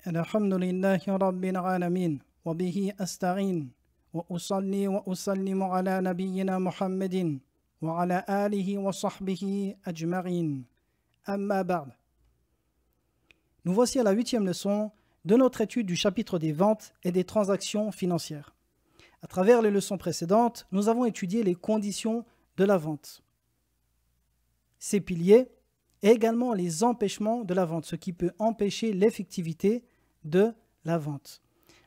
الحمد لله رب العالمين وبه أستعين وأصلي وأسلم على نبينا محمد وعلى آله وصحبه أجمعين أما بعد. Nous voici à la 8e leçon de notre étude du chapitre des ventes et des transactions financières. À travers les leçons précédentes, nous avons étudié les conditions de la vente, ses piliers et également les empêchements de la vente, ce qui peut empêcher l'effectivité de la vente.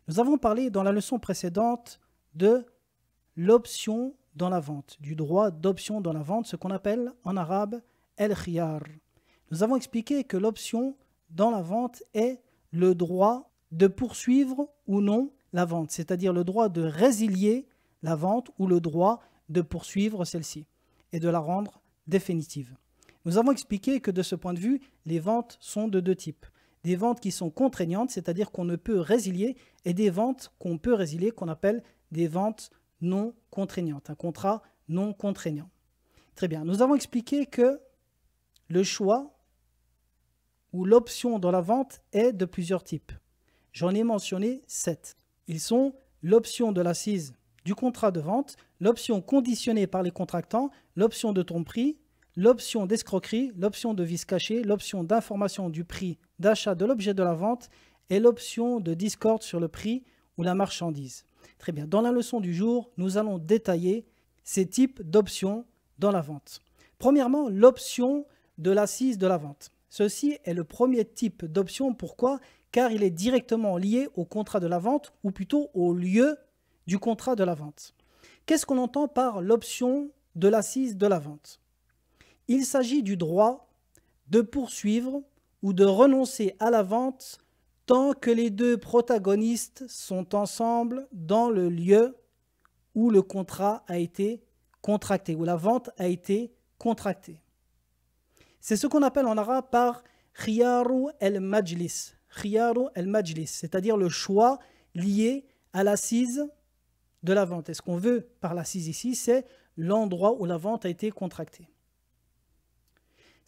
Nous avons parlé dans la leçon précédente de l'option dans la vente, du droit d'option dans la vente, ce qu'on appelle en arabe el-khiyar. Nous avons expliqué que l'option dans la vente est le droit de poursuivre ou non la vente, c'est-à-dire le droit de résilier la vente ou le droit de poursuivre celle-ci et de la rendre définitive. Nous avons expliqué que de ce point de vue, les ventes sont de deux types. Des ventes qui sont contraignantes, c'est-à-dire qu'on ne peut résilier, et des ventes qu'on peut résilier, qu'on appelle des ventes non contraignantes, un contrat non contraignant. Très bien, nous avons expliqué que le choix ou l'option dans la vente est de plusieurs types. J'en ai mentionné 7. Ils sont l'option de l'assise du contrat de vente, l'option conditionnée par les contractants, l'option de tromperie, l'option d'escroquerie, l'option de vice caché, l'option d'information du prix d'achat de l'objet de la vente et l'option de discorde sur le prix ou la marchandise. Très bien, dans la leçon du jour, nous allons détailler ces types d'options dans la vente. Premièrement, l'option de l'assise de la vente. Ceci est le premier type d'option. Pourquoi? Car il est directement lié au contrat de la vente ou plutôt au lieu du contrat de la vente. Qu'est-ce qu'on entend par l'option de l'assise de la vente? Il s'agit du droit de poursuivre ou de renoncer à la vente tant que les deux protagonistes sont ensemble dans le lieu où le contrat a été contracté, où la vente a été contractée. C'est ce qu'on appelle en arabe par khiyaru el-majlis, c'est-à-dire le choix lié à l'assise de la vente. Et ce qu'on veut par l'assise ici, c'est l'endroit où la vente a été contractée.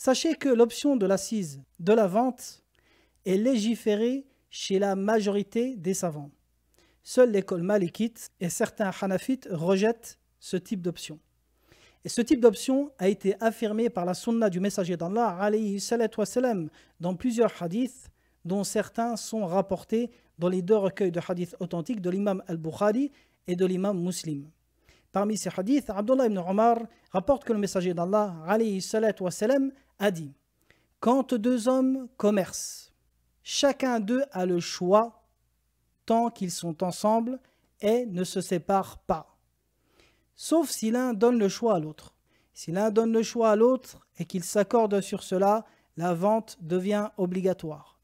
Sachez que l'option de l'assise de la vente est légiférée chez la majorité des savants. Seule l'école malikite et certains hanafites rejettent ce type d'option. Et ce type d'option a été affirmé par la sunna du messager d'Allah alayhi salatu wassalam, dans plusieurs hadiths, dont certains sont rapportés dans les deux recueils de hadiths authentiques de l'imam al-Bukhari et de l'imam Muslim. Parmi ces hadiths, Abdullah ibn Omar rapporte que le messager d'Allah alayhi salatu wassalam a dit: quand deux hommes commercent, chacun d'eux a le choix tant qu'ils sont ensemble et ne se séparent pas. Sauf si l'un donne le choix à l'autre. Si l'un donne le choix à l'autre et qu'ils s'accordent sur cela, la vente devient obligatoire.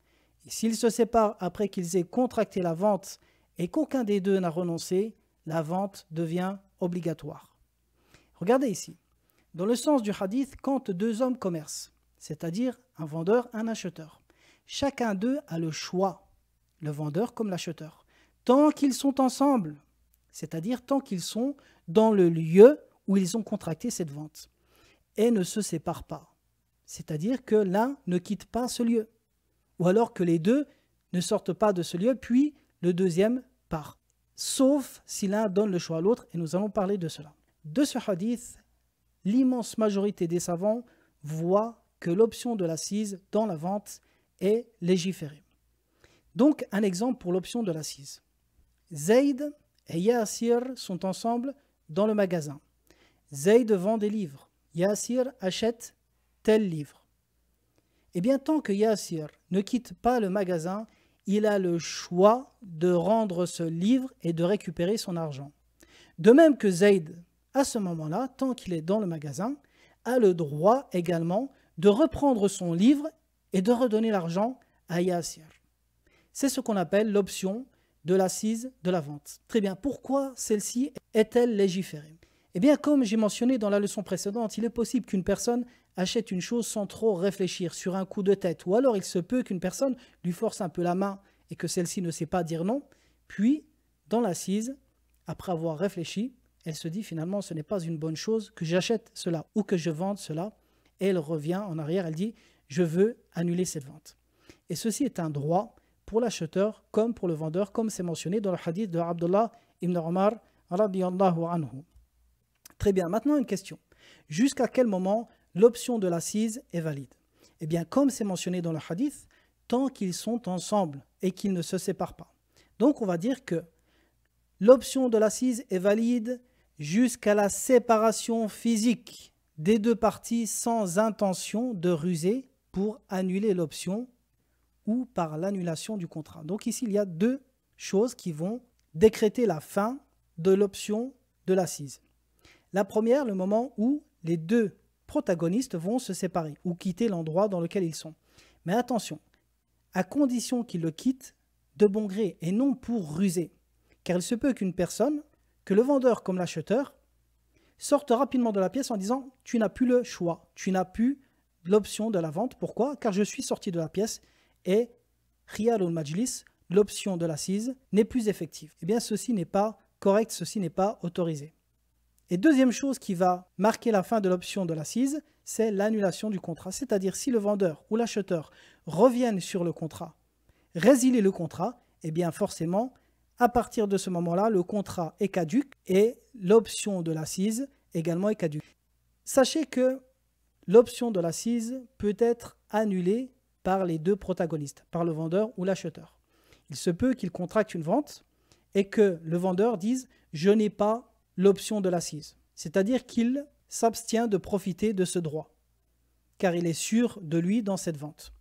Et s'ils se séparent après qu'ils aient contracté la vente et qu'aucun des deux n'a renoncé, la vente devient obligatoire. Regardez ici. Dans le sens du hadith, quand deux hommes commercent, c'est-à-dire un vendeur, un acheteur, chacun d'eux a le choix, le vendeur comme l'acheteur, tant qu'ils sont ensemble, c'est-à-dire tant qu'ils sont dans le lieu où ils ont contracté cette vente, et ne se séparent pas, c'est-à-dire que l'un ne quitte pas ce lieu, ou alors que les deux ne sortent pas de ce lieu, puis le deuxième part, sauf si l'un donne le choix à l'autre, et nous allons parler de cela. De ce hadith, l'immense majorité des savants voient que l'option de l'assise dans la vente est légiférée. Donc, un exemple pour l'option de l'assise. Zayd et Yassir sont ensemble dans le magasin. Zayd vend des livres. Yassir achète tel livre. Eh bien, tant que Yassir ne quitte pas le magasin, il a le choix de rendre ce livre et de récupérer son argent. De même que Zayd, à ce moment-là, tant qu'il est dans le magasin, a le droit également de reprendre son livre et de redonner l'argent à Yassir. C'est ce qu'on appelle l'option de l'assise de la vente. Très bien, pourquoi celle-ci est-elle légiférée? Eh bien, comme j'ai mentionné dans la leçon précédente, il est possible qu'une personne achète une chose sans trop réfléchir, sur un coup de tête, ou alors il se peut qu'une personne lui force un peu la main et que celle-ci ne sait pas dire non, puis, dans l'assise, après avoir réfléchi, elle se dit finalement ce n'est pas une bonne chose que j'achète cela ou que je vende cela, et elle revient en arrière, elle dit je veux annuler cette vente. Et ceci est un droit pour l'acheteur comme pour le vendeur, comme c'est mentionné dans le hadith de Abdullah ibn Omar radiyallahu anhu. Très bien, maintenant une question. Jusqu'à quel moment l'option de l'assise est valide? Eh bien, comme c'est mentionné dans le hadith, tant qu'ils sont ensemble et qu'ils ne se séparent pas. Donc, on va dire que l'option de l'assise est valide jusqu'à la séparation physique des deux parties sans intention de ruser pour annuler l'option ou par l'annulation du contrat. Donc ici, il y a deux choses qui vont décréter la fin de l'option de l'assise. La première, le moment où les deux protagonistes vont se séparer ou quitter l'endroit dans lequel ils sont. Mais attention, à condition qu'ils le quittent de bon gré et non pour ruser. Car il se peut qu'une personne, que le vendeur comme l'acheteur, sorte rapidement de la pièce en disant « tu n'as plus le choix, tu n'as plus l'option de la vente ». Pourquoi? Car je suis sorti de la pièce et khiyarul majlis, l'option de l'assise, n'est plus effective. Eh bien, ceci n'est pas correct, ceci n'est pas autorisé. Et deuxième chose qui va marquer la fin de l'option de l'assise, c'est l'annulation du contrat. C'est-à-dire si le vendeur ou l'acheteur reviennent sur le contrat, résilier le contrat, eh bien forcément, à partir de ce moment-là, le contrat est caduc et l'option de l'assise également est caduque. Sachez que l'option de l'assise peut être annulée par les deux protagonistes, par le vendeur ou l'acheteur. Il se peut qu'il contracte une vente et que le vendeur dise « je n'ai pas l'option de l'assise ». C'est-à-dire qu'il s'abstient de profiter de ce droit, car il est sûr de lui dans cette vente.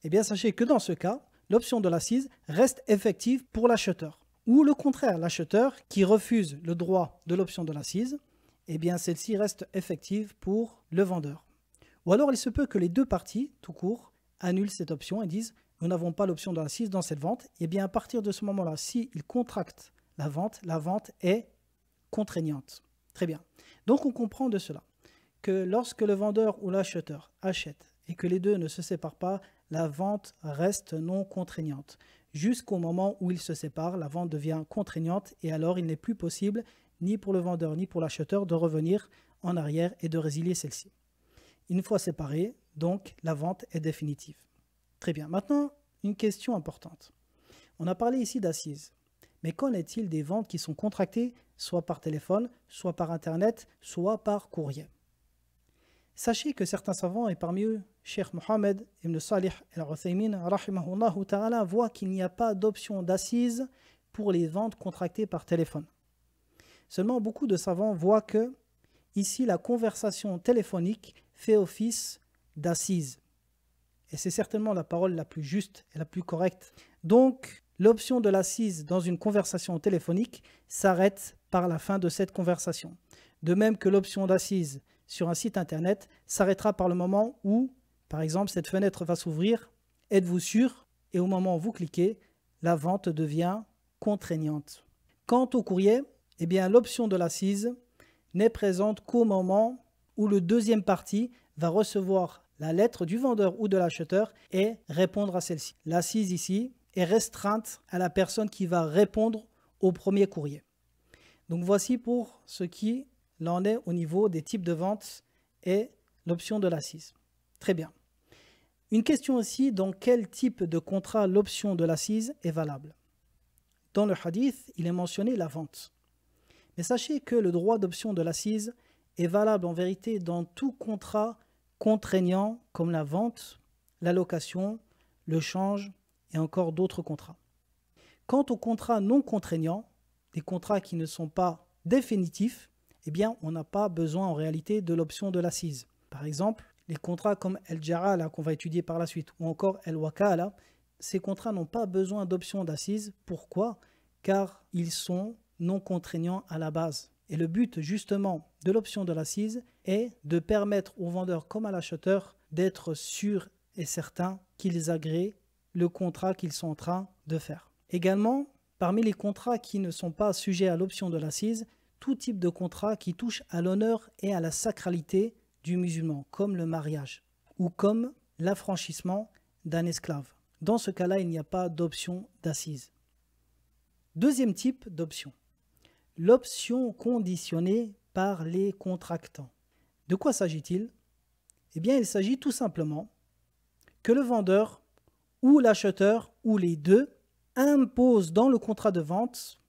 Eh bien, sachez que dans ce cas, l'option de l'assise reste effective pour l'acheteur. Ou le contraire, l'acheteur qui refuse le droit de l'option de l'assise, eh bien celle-ci reste effective pour le vendeur. Ou alors il se peut que les deux parties, tout court, annulent cette option et disent « nous n'avons pas l'option de l'assise dans cette vente ». Eh bien à partir de ce moment-là, s'ils contractent la vente est contraignante. Très bien. Donc on comprend de cela que lorsque le vendeur ou l'acheteur achète et que les deux ne se séparent pas, la vente reste non contraignante. Jusqu'au moment où ils se séparent, la vente devient contraignante et alors il n'est plus possible ni pour le vendeur ni pour l'acheteur de revenir en arrière et de résilier celle-ci. Une fois séparés, donc la vente est définitive. Très bien. Maintenant, une question importante. On a parlé ici d'assises. Mais qu'en est-il des ventes qui sont contractées soit par téléphone, soit par Internet, soit par courrier? Sachez que certains savants, et parmi eux, Cheikh Mohamed ibn Salih al-Uthaymin, rahimahullah ta'ala, voient qu'il n'y a pas d'option d'assise pour les ventes contractées par téléphone. Seulement, beaucoup de savants voient que, ici, la conversation téléphonique fait office d'assise. Et c'est certainement la parole la plus juste et la plus correcte. Donc, l'option de l'assise dans une conversation téléphonique s'arrête par la fin de cette conversation. De même que l'option d'assise sur un site internet s'arrêtera par le moment où, par exemple, cette fenêtre va s'ouvrir, êtes-vous sûr? Et au moment où vous cliquez, la vente devient contraignante. Quant au courrier, eh bien, l'option de l'assise n'est présente qu'au moment où le deuxième parti va recevoir la lettre du vendeur ou de l'acheteur et répondre à celle-ci. L'assise ici est restreinte à la personne qui va répondre au premier courrier. Donc voici pour ce qui l'en est au niveau des types de vente et l'option de l'assise. Très bien. Une question aussi, dans quel type de contrat l'option de l'assise est valable? Dans le hadith, il est mentionné la vente. Mais sachez que le droit d'option de l'assise est valable en vérité dans tout contrat contraignant comme la vente, la location, le change et encore d'autres contrats. Quant aux contrats non contraignants, des contrats qui ne sont pas définitifs, eh bien, on n'a pas besoin en réalité de l'option de l'assise. Par exemple, les contrats comme El-Jarala qu'on va étudier par la suite ou encore El-Wakala, ces contrats n'ont pas besoin d'option d'assise. Pourquoi? Car ils sont non contraignants à la base. Et le but justement de l'option de l'assise est de permettre aux vendeurs comme à l'acheteur d'être sûrs et certains qu'ils agréent le contrat qu'ils sont en train de faire. Également, parmi les contrats qui ne sont pas sujets à l'option de l'assise, tout type de contrat qui touche à l'honneur et à la sacralité du musulman, comme le mariage ou comme l'affranchissement d'un esclave. Dans ce cas-là, il n'y a pas d'option d'assise. Deuxième type d'option, l'option conditionnée par les contractants. De quoi s'agit-il? Eh bien, il s'agit tout simplement que le vendeur ou l'acheteur, ou les deux, impose dans le contrat de vente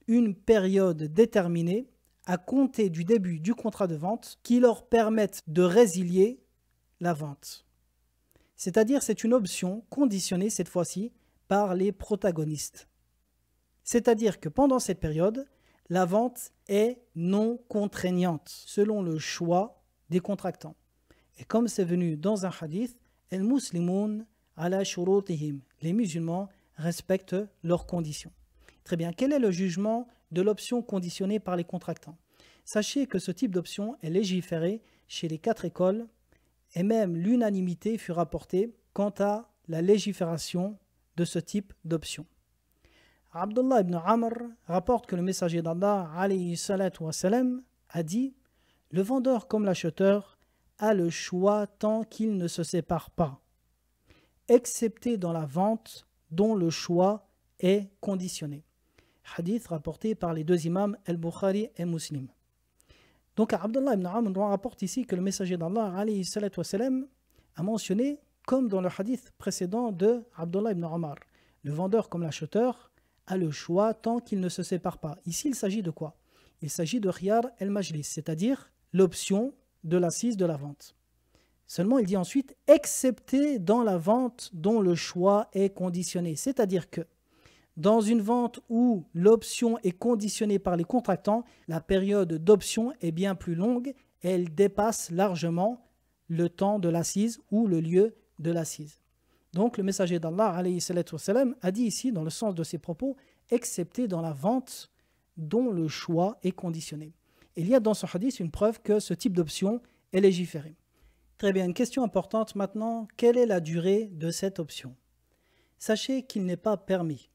une période déterminée à compter du début du contrat de vente qui leur permette de résilier la vente. C'est-à-dire c'est une option conditionnée cette fois-ci par les protagonistes. C'est-à-dire que pendant cette période, la vente est non contraignante selon le choix des contractants. Et comme c'est venu dans un hadith, el muslimoun ala shurutihim, les musulmans respectent leurs conditions. Très bien, quel est le jugement de l'option conditionnée par les contractants? Sachez que ce type d'option est légiféré chez les 4 écoles et même l'unanimité fut rapportée quant à la légifération de ce type d'option. Abdullah ibn Amr rapporte que le messager d'Allah alayhi salatu wassalam, a dit « Le vendeur comme l'acheteur a le choix tant qu'il ne se sépare pas, excepté dans la vente dont le choix est conditionné. » Hadith rapporté par les 2 imams Al-Bukhari et Muslim. Donc Abdullah ibn Amr rapporte ici que le messager d'Allah alayhi salatu wassalam, a mentionné, comme dans le hadith précédent de Abdullah ibn Omar, le vendeur comme l'acheteur a le choix tant qu'il ne se sépare pas. Ici, il s'agit de quoi? Il s'agit de khiyar el-majlis, c'est-à-dire l'option de l'assise de la vente. Seulement, il dit ensuite, excepté dans la vente dont le choix est conditionné. C'est-à-dire que dans une vente où l'option est conditionnée par les contractants, la période d'option est bien plus longue et elle dépasse largement le temps de l'assise ou le lieu de l'assise. Donc le messager d'Allah alayhi salatu wassalam, a dit ici, dans le sens de ses propos, excepté dans la vente dont le choix est conditionné. Il y a dans ce hadith une preuve que ce type d'option est légiféré. Très bien, une question importante maintenant, quelle est la durée de cette option? Sachez qu'il n'est pas permis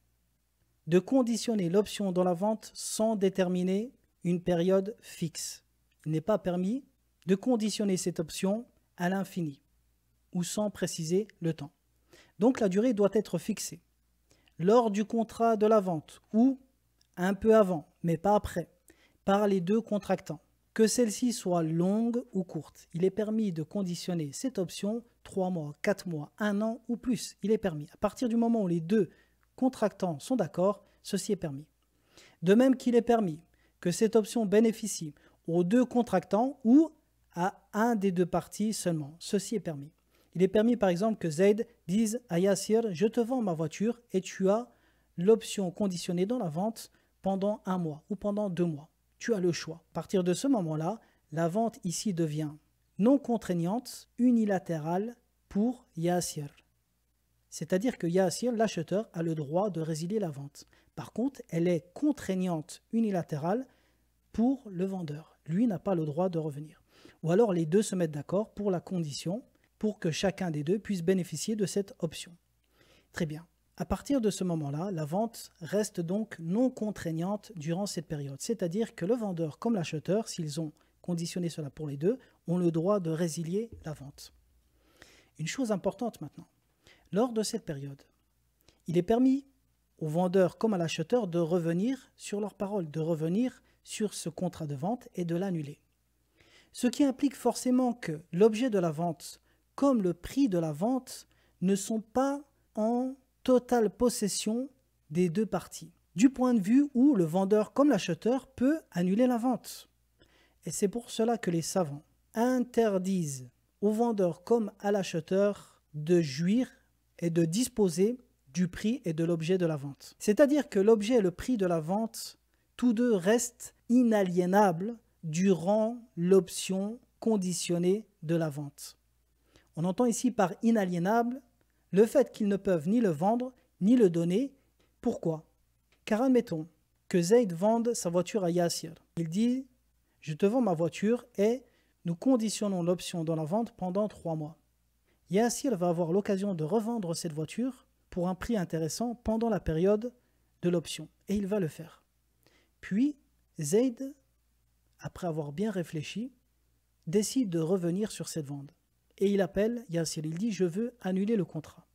de conditionner l'option dans la vente sans déterminer une période fixe. Il n'est pas permis de conditionner cette option à l'infini ou sans préciser le temps. Donc la durée doit être fixée. Lors du contrat de la vente ou un peu avant, mais pas après, par les 2 contractants, que celle-ci soit longue ou courte, il est permis de conditionner cette option 3 mois, 4 mois, 1 an ou plus. Il est permis. À partir du moment où les 2 contractants sont d'accord, ceci est permis. De même qu'il est permis que cette option bénéficie aux 2 contractants ou à un des 2 parties seulement. Ceci est permis. Il est permis par exemple que Zayd dise à Yassir « Je te vends ma voiture et tu as l'option conditionnée dans la vente pendant 1 mois ou pendant 2 mois. Tu as le choix. » À partir de ce moment-là, la vente ici devient non contraignante, unilatérale pour Yassir. C'est-à-dire que Yassir, l'acheteur, a le droit de résilier la vente. Par contre, elle est contraignante, unilatérale pour le vendeur. Lui n'a pas le droit de revenir. Ou alors les 2 se mettent d'accord pour la condition pour que chacun des 2 puisse bénéficier de cette option. Très bien. À partir de ce moment-là, la vente reste donc non contraignante durant cette période. C'est-à-dire que le vendeur comme l'acheteur, s'ils ont conditionné cela pour les 2, ont le droit de résilier la vente. Une chose importante maintenant. Lors de cette période, il est permis au vendeur comme à l'acheteur de revenir sur leur parole, de revenir sur ce contrat de vente et de l'annuler. Ce qui implique forcément que l'objet de la vente comme le prix de la vente ne sont pas en totale possession des 2 parties, du point de vue où le vendeur comme l'acheteur peut annuler la vente. Et c'est pour cela que les savants interdisent au vendeur comme à l'acheteur de jouir et de disposer du prix et de l'objet de la vente. C'est-à-dire que l'objet et le prix de la vente, tous 2 restent inaliénables durant l'option conditionnée de la vente. On entend ici par inaliénable le fait qu'ils ne peuvent ni le vendre ni le donner. Pourquoi? Car admettons que Zayd vende sa voiture à Yassir. Il dit « Je te vends ma voiture et nous conditionnons l'option dans la vente pendant 3 mois. » Yassir va avoir l'occasion de revendre cette voiture pour un prix intéressant pendant la période de l'option. Et il va le faire. Puis Zayd, après avoir bien réfléchi, décide de revenir sur cette vente. Et il appelle Yassir, il dit « Je veux annuler le contrat ».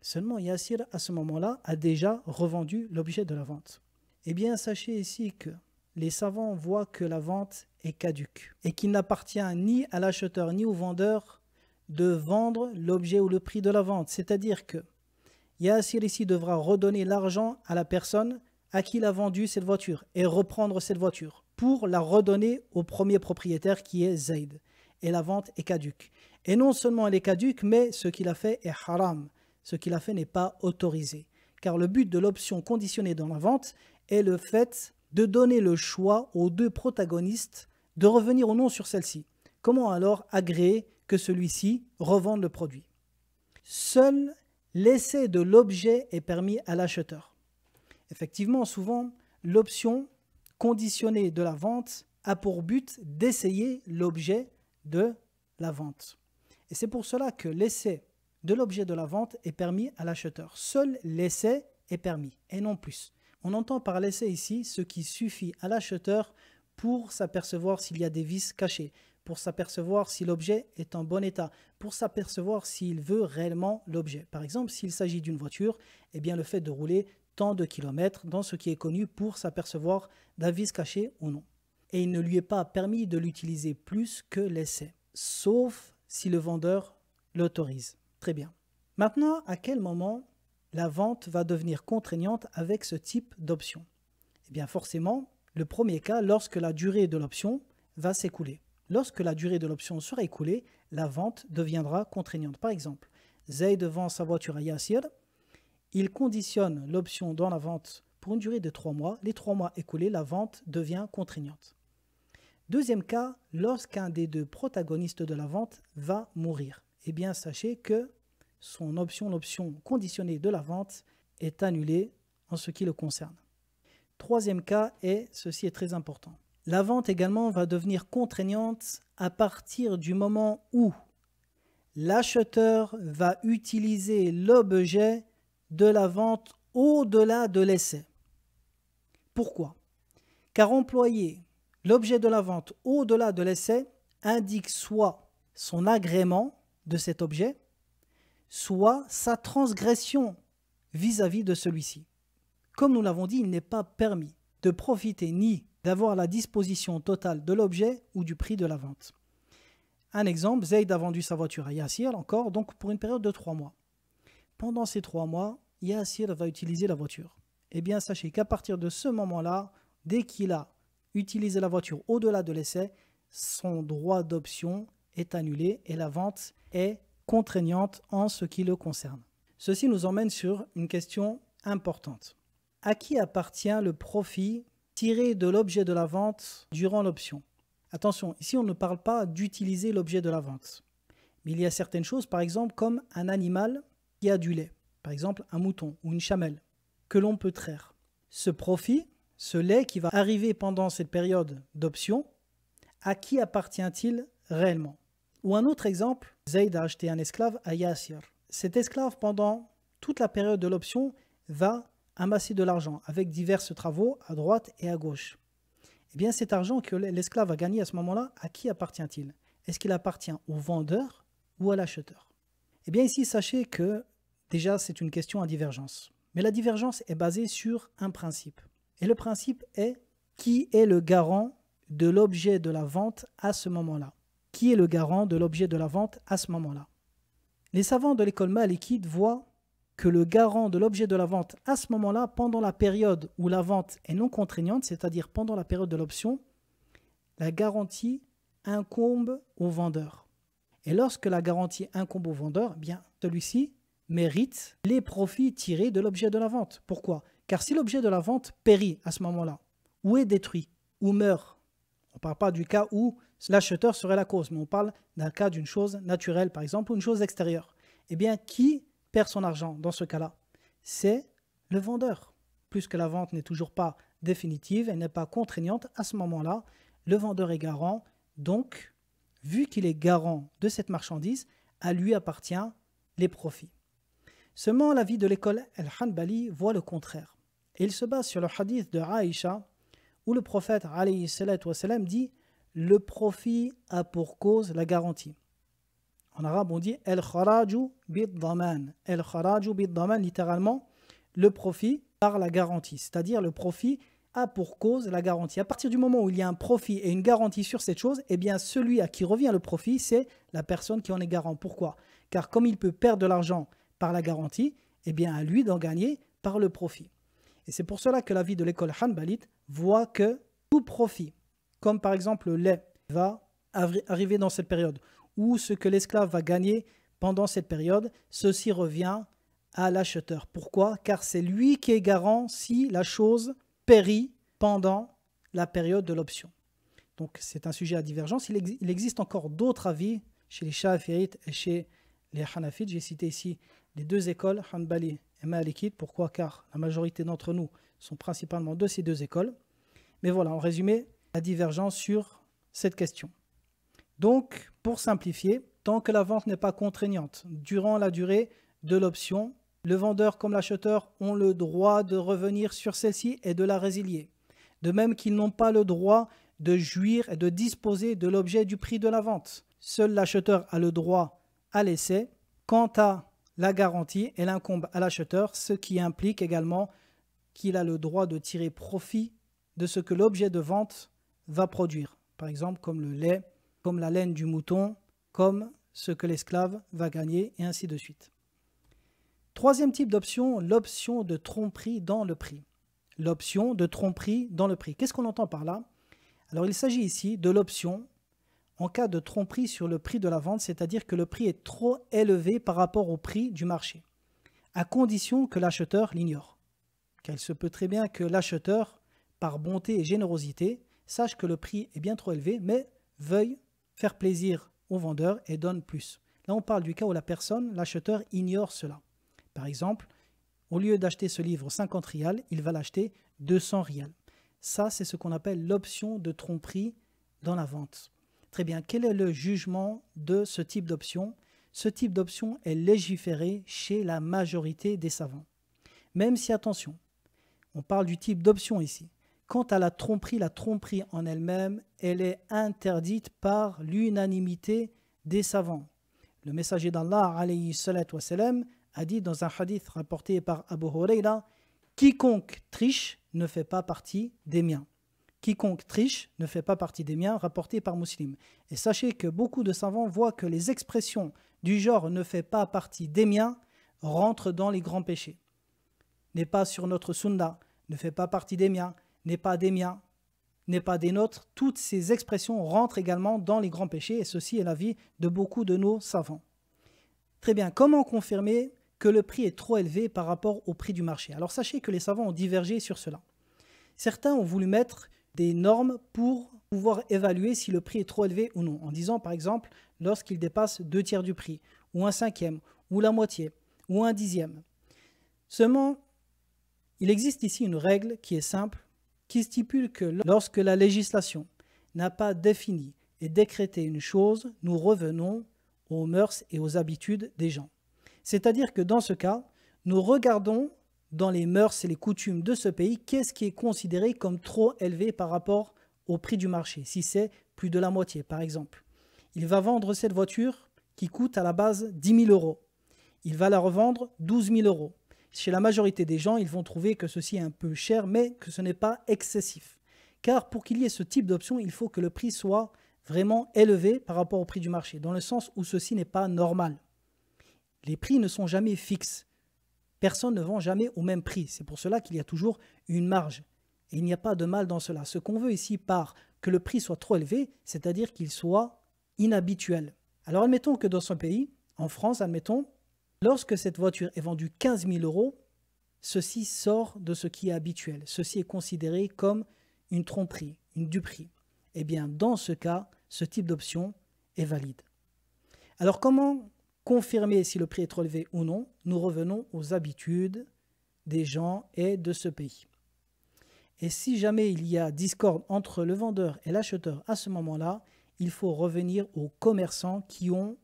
Seulement Yassir, à ce moment-là, a déjà revendu l'objet de la vente. Eh bien, sachez ici que les savants voient que la vente est caduque et qu'il n'appartient ni à l'acheteur ni au vendeur de vendre l'objet ou le prix de la vente. C'est-à-dire que Yassir ici devra redonner l'argent à la personne à qui il a vendu cette voiture et reprendre cette voiture pour la redonner au premier propriétaire qui est Zayd. Et la vente est caduque. Et non seulement elle est caduque, mais ce qu'il a fait est haram. Ce qu'il a fait n'est pas autorisé. Car le but de l'option conditionnée dans la vente est le fait de donner le choix aux deux protagonistes de revenir ou non sur celle-ci. Comment alors agréer que celui-ci revende le produit? Seul l'essai de l'objet est permis à l'acheteur. Effectivement, souvent, l'option conditionnée de la vente a pour but d'essayer l'objet de la vente. Et c'est pour cela que l'essai de l'objet de la vente est permis à l'acheteur. Seul l'essai est permis et non plus. On entend par l'essai ici ce qui suffit à l'acheteur pour s'apercevoir s'il y a des vices cachés, pour s'apercevoir si l'objet est en bon état, pour s'apercevoir s'il veut réellement l'objet. Par exemple, s'il s'agit d'une voiture, eh bien le fait de rouler tant de kilomètres dans ce qui est connu pour s'apercevoir d'un vice caché ou non. Et il ne lui est pas permis de l'utiliser plus que l'essai, sauf si le vendeur l'autorise. Très bien. Maintenant, à quel moment la vente va devenir contraignante avec ce type d'option? Eh bien forcément, le premier cas, lorsque la durée de l'option va s'écouler. Lorsque la durée de l'option sera écoulée, la vente deviendra contraignante. Par exemple, Zayd vend sa voiture à Yassir. Il conditionne l'option dans la vente pour une durée de 3 mois. Les 3 mois écoulés, la vente devient contraignante. Deuxième cas, lorsqu'un des deux protagonistes de la vente va mourir. Eh bien, sachez que son option, l'option conditionnée de la vente, est annulée en ce qui le concerne. Troisième cas, et ceci est très important. La vente également va devenir contraignante à partir du moment où l'acheteur va utiliser l'objet de la vente au-delà de l'essai. Pourquoi? Car employer l'objet de la vente au-delà de l'essai indique soit son agrément de cet objet, soit sa transgression vis-à-vis de celui-ci. Comme nous l'avons dit, il n'est pas permis de profiter ni d'avoir la disposition totale de l'objet ou du prix de la vente. Un exemple, Zayd a vendu sa voiture à Yassir encore, donc pour une période de 3 mois. Pendant ces 3 mois, Yassir va utiliser la voiture. Eh bien, sachez qu'à partir de ce moment-là, dès qu'il a utilisé la voiture au-delà de l'essai, son droit d'option est annulé et la vente est contraignante en ce qui le concerne. Ceci nous emmène sur une question importante. À qui appartient le profit tiré de l'objet de la vente durant l'option? Attention, ici on ne parle pas d'utiliser l'objet de la vente. Mais il y a certaines choses, par exemple, comme un animal qui a du lait, par exemple un mouton ou une chamelle, que l'on peut traire. Ce profit, ce lait qui va arriver pendant cette période d'option, à qui appartient-il réellement? Ou un autre exemple, Zayd a acheté un esclave à Yassir. Cet esclave, pendant toute la période de l'option, va amasser de l'argent avec divers travaux à droite et à gauche. Eh bien, cet argent que l'esclave a gagné à ce moment-là, à qui appartient-il? Est-ce qu'il appartient au vendeur ou à l'acheteur? Eh bien, ici, sachez que déjà, c'est une question à divergence. Mais la divergence est basée sur un principe. Et le principe est qui est le garant de l'objet de la vente à ce moment-là? Qui est le garant de l'objet de la vente à ce moment-là? Les savants de l'école malikite voient que le garant de l'objet de la vente à ce moment-là, pendant la période où la vente est non contraignante, c'est-à-dire pendant la période de l'option, la garantie incombe au vendeur. Et lorsque la garantie incombe au vendeur, bien celui-ci mérite les profits tirés de l'objet de la vente. Pourquoi? Car si l'objet de la vente périt à ce moment-là, ou est détruit, ou meurt, on ne parle pas du cas où l'acheteur serait la cause, mais on parle d'un cas d'une chose naturelle, par exemple, ou une chose extérieure. Eh bien, qui perd son argent dans ce cas-là? C'est le vendeur. Puisque la vente n'est toujours pas définitive, elle n'est pas contraignante, à ce moment-là, le vendeur est garant. Donc, vu qu'il est garant de cette marchandise, à lui appartient les profits. Seulement, l'avis de l'école Al-Hanbali voit le contraire. Et il se base sur le hadith de Aïcha, où le prophète alayhi salatu wa salam dit « Le profit a pour cause la garantie ». En arabe, on dit « El-kharaju bid-daman ». El-kharaju bid-daman, littéralement, le profit par la garantie. C'est-à-dire, le profit a pour cause la garantie. À partir du moment où il y a un profit et une garantie sur cette chose, eh bien, celui à qui revient le profit, c'est la personne qui en est garant. Pourquoi? Car comme il peut perdre de l'argent par la garantie, eh bien à lui d'en gagner par le profit. Et c'est pour cela que l'avis de l'école hanbalite voit que tout profit, comme par exemple le lait, va arriver dans cette période, ou ce que l'esclave va gagner pendant cette période, ceci revient à l'acheteur. Pourquoi? Car c'est lui qui est garant si la chose périt pendant la période de l'option. Donc c'est un sujet à divergence. Il existe encore d'autres avis chez les Shafi'ites et chez les Hanafites. J'ai cité ici les deux écoles, Hanbali et Malikite. Pourquoi? Car la majorité d'entre nous sont principalement de ces deux écoles. Mais voilà, en résumé, la divergence sur cette question. Donc, pour simplifier, tant que la vente n'est pas contraignante, durant la durée de l'option, le vendeur comme l'acheteur ont le droit de revenir sur celle-ci et de la résilier. De même qu'ils n'ont pas le droit de jouir et de disposer de l'objet du prix de la vente. Seul l'acheteur a le droit à l'essai. Quant à la garantie, elle incombe à l'acheteur, ce qui implique également qu'il a le droit de tirer profit de ce que l'objet de vente va produire. Par exemple, comme le lait, comme la laine du mouton, comme ce que l'esclave va gagner, et ainsi de suite. Troisième type d'option, l'option de tromperie dans le prix. L'option de tromperie dans le prix. Qu'est-ce qu'on entend par là? Alors, il s'agit ici de l'option en cas de tromperie sur le prix de la vente, c'est-à-dire que le prix est trop élevé par rapport au prix du marché, à condition que l'acheteur l'ignore. Car il se peut très bien que l'acheteur, par bonté et générosité, sache que le prix est bien trop élevé, mais veuille faire plaisir au vendeur et donne plus. Là, on parle du cas où la personne, l'acheteur, ignore cela. Par exemple, au lieu d'acheter ce livre 50 rials, il va l'acheter 200 rials. Ça, c'est ce qu'on appelle l'option de tromperie dans la vente. Très bien, quel est le jugement de ce type d'option? Ce type d'option est légiféré chez la majorité des savants. Même si, attention, on parle du type d'option ici. Quant à la tromperie en elle-même, elle est interdite par l'unanimité des savants. Le messager d'Allah, alayhi salatu wassalam, a dit dans un hadith rapporté par Abu Huraira, « Quiconque triche ne fait pas partie des miens. » Quiconque triche ne fait pas partie des miens, rapporté par Muslim. Et sachez que beaucoup de savants voient que les expressions du genre « ne fait pas partie des miens » rentrent dans les grands péchés. N'est pas sur notre sunna, ne fait pas partie des miens, n'est pas des miens, n'est pas des nôtres. Toutes ces expressions rentrent également dans les grands péchés et ceci est l'avis de beaucoup de nos savants. Très bien, comment confirmer que le prix est trop élevé par rapport au prix du marché? Alors sachez que les savants ont divergé sur cela. Certains ont voulu mettre des normes pour pouvoir évaluer si le prix est trop élevé ou non, en disant par exemple lorsqu'il dépasse 2/3 du prix, ou 1/5, ou la moitié, ou 1/10. Seulement, il existe ici une règle qui est simple, qui stipule que lorsque la législation n'a pas défini et décrété une chose, nous revenons aux mœurs et aux habitudes des gens. C'est-à-dire que dans ce cas, nous regardons dans les mœurs et les coutumes de ce pays, qu'est-ce qui est considéré comme trop élevé par rapport au prix du marché, si c'est plus de la moitié par exemple. Il va vendre cette voiture qui coûte à la base 10 000 €. Il va la revendre 12 000 €. Chez la majorité des gens, ils vont trouver que ceci est un peu cher, mais que ce n'est pas excessif. Car pour qu'il y ait ce type d'option, il faut que le prix soit vraiment élevé par rapport au prix du marché, dans le sens où ceci n'est pas normal. Les prix ne sont jamais fixes. Personne ne vend jamais au même prix. C'est pour cela qu'il y a toujours une marge. Et il n'y a pas de mal dans cela. Ce qu'on veut ici par que le prix soit trop élevé, c'est-à-dire qu'il soit inhabituel. Alors admettons que dans ce pays, en France, admettons, lorsque cette voiture est vendue 15 000 €, ceci sort de ce qui est habituel. Ceci est considéré comme une tromperie, une duperie. Eh bien, dans ce cas, ce type d'option est valide. Alors, comment confirmer si le prix est trop élevé ou non? Nous revenons aux habitudes des gens et de ce pays. Et si jamais il y a discorde entre le vendeur et l'acheteur à ce moment-là, il faut revenir aux commerçants qui ont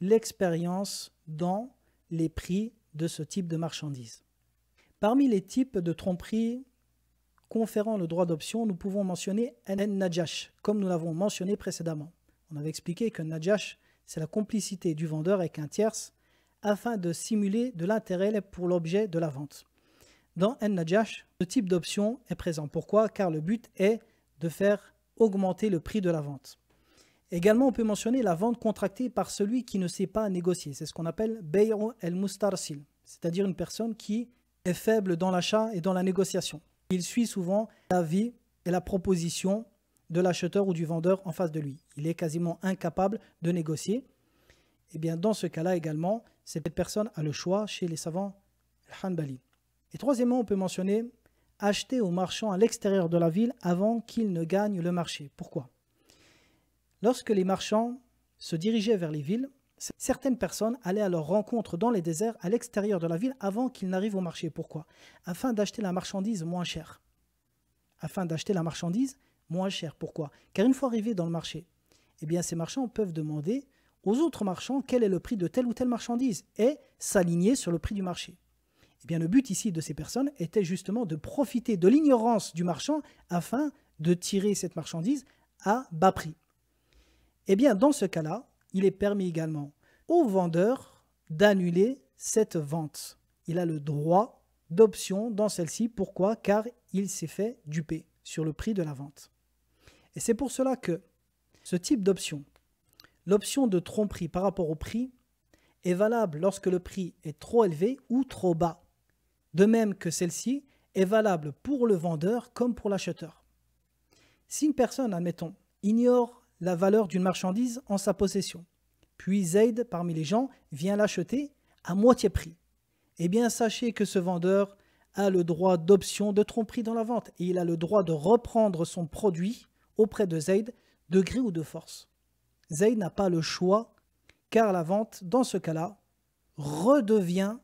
l'expérience dans les prix de ce type de marchandises. Parmi les types de tromperie conférant le droit d'option, nous pouvons mentionner un najash, comme nous l'avons mentionné précédemment. On avait expliqué qu'un najash, c'est la complicité du vendeur avec un tierce afin de simuler de l'intérêt pour l'objet de la vente. Dans un najash, ce type d'option est présent. Pourquoi? Car le but est de faire augmenter le prix de la vente. Également, on peut mentionner la vente contractée par celui qui ne sait pas négocier. C'est ce qu'on appelle bay'u el-mustarsil. c'est-à-dire une personne qui est faible dans l'achat et dans la négociation. Il suit souvent l'avis et la proposition de l'acheteur ou du vendeur en face de lui. Il est quasiment incapable de négocier. Et bien dans ce cas-là également, cette personne a le choix chez les savants Hanbali. Et troisièmement, on peut mentionner acheter aux marchands à l'extérieur de la ville avant qu'ils ne gagnent le marché. Pourquoi? Lorsque les marchands se dirigeaient vers les villes, certaines personnes allaient à leur rencontre dans les déserts à l'extérieur de la ville avant qu'ils n'arrivent au marché. Pourquoi? Afin d'acheter la marchandise moins chère. Pourquoi? Car une fois arrivés dans le marché, eh bien ces marchands peuvent demander aux autres marchands quel est le prix de telle ou telle marchandise et s'aligner sur le prix du marché. Eh bien le but ici de ces personnes était justement de profiter de l'ignorance du marchand afin de tirer cette marchandise à bas prix. Eh bien dans ce cas-là, il est permis également au vendeur d'annuler cette vente. Il a le droit d'option dans celle-ci. Pourquoi? Car il s'est fait duper sur le prix de la vente. Et c'est pour cela que ce type d'option, l'option de tromperie par rapport au prix, est valable lorsque le prix est trop élevé ou trop bas. De même que celle-ci est valable pour le vendeur comme pour l'acheteur. Si une personne, admettons, ignore la valeur d'une marchandise en sa possession, puis Zayd, parmi les gens, vient l'acheter à moitié prix, eh bien sachez que ce vendeur a le droit d'option de tromperie dans la vente et il a le droit de reprendre son produit auprès de Zayd de gré ou de force. Zayd n'a pas le choix car la vente, dans ce cas-là, redevient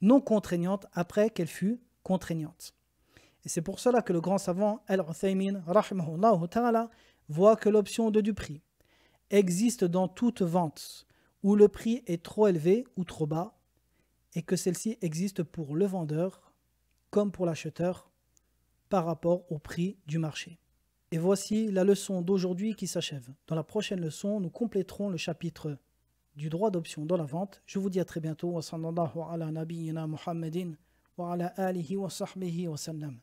non contraignante après qu'elle fut contraignante. Et c'est pour cela que le grand savant Al-Uthaymin, rahimahullah ta'ala, voit que l'option de du prix existe dans toute vente où le prix est trop élevé ou trop bas et que celle-ci existe pour le vendeur comme pour l'acheteur par rapport au prix du marché. Et voici la leçon d'aujourd'hui qui s'achève. Dans la prochaine leçon, nous compléterons le chapitre du droit d'option dans la vente. Je vous dis à très bientôt. Wa sallallahu ala nabiyyina Muhammadin wa ala alihi wa sahbihi wa sallam.